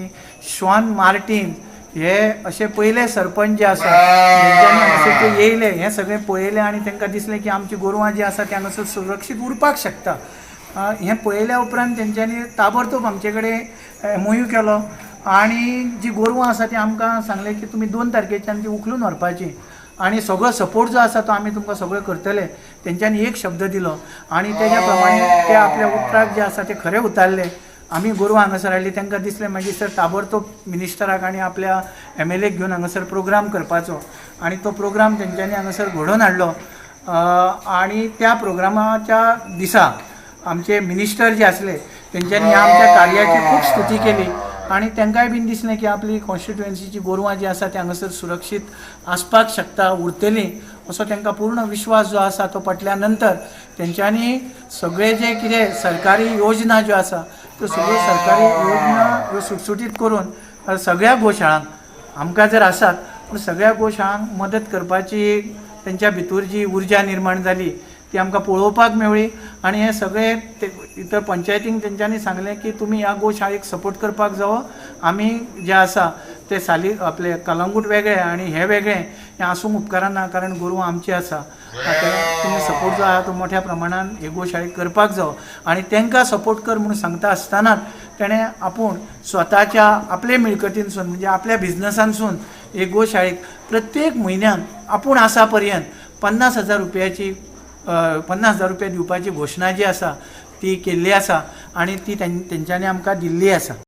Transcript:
श्वान मार्टीन हे असे पहिले सरपंच जे आसा तेंच्यांनी ते येयले हे सगळे पळयले आणि तांकां दिसलें की आमची गोरवां जी आसा ते हांगासर सुरक्षीत उरपाक शकता। हे पळयल्या उपरांत तेंच्यांनी ताबडतोब आमचे कडेन मोहीव केलो आणि जी गोरवां आसा ती आमकां सांगलें की तुमी 2 तारखेच्यान ती उखलून व्हरपाची आणि सगळो सपोर्ट जो आसा तो आमी तुमकां सगळें करतले। तेंच्यांनी एक शब्द दिलो आणि तेज्या प्रमाणे ते आपल्या उतराक जे आसा ते खरें उतारले। आमी गोरवां हांगासर हाडली तांकां दिसलें मागीर सर ताबडतोब मिनिस्टराक आनी आपल्या MLAक घेवन हांगासर प्रोग्राम करपाचो आणि तो प्रोग्राम तेंच्यांनी हांगासर घडोवन हाडलो। आणि त्या प्रोग्रामाच्या दिसा आमचे मिनिस्टर जे आसले तेंच्यांनी आमच्या कार्याची खूब स्तुती केली आणि तांकांय बीन दिसलें की आपली कॉन्स्टिट्युएन्सीची गोरवां जी आसा ती हांगासर सुरक्षीत आसपाक शकता उरतलीं असो तांकां पूर्ण विश्वास जो आसा तो पटल्या नंतर तेंच्यांनी सगळे जे कितें सरकारी योजना ज्यो आसा त्यो सगळ्यो सरकारी योजना ह्यो सुटसुटीत करून सगळ्या गोशाळांक आमकां जर आसात पूण सगळ्या गोशाळांक मदत करपाची तेंच्या भितर जी उर्जा निर्माण जाली ती आमकां पळोवपाक मेवळी आणि हे सगळे इतर पंचायतींक तेंच्यांनी सांगलें की तुमी ह्या गोशाळेक सपोर्ट करपाक जावो। आमी जे आसा ते साली आपले कलंगूट वेगळे आणि हे वेगळे हें आसूंक उपकारना कारण गोरवां आमची आसा। तुमी सपोर्ट जो आहा तो मोठ्या प्रमाणान हे गोशाळेक करपाक जावो आणि तांकां सपोर्ट कर म्हणून सांगता आसतनाच तेणें आपूण स्वताच्या आपले मिळकतींसून म्हणजे आपल्या बिझनसांसून हे गोशाळेक प्रत्येक म्हयन्याक आपूण आसा पर्यंत 50,000 रुपयाची 50,000 रुपया दिवपाची घोशणा जी आसा ती केल्ली आसा आणि ती तेंच्यांनी आमकां दिल्ली आसा।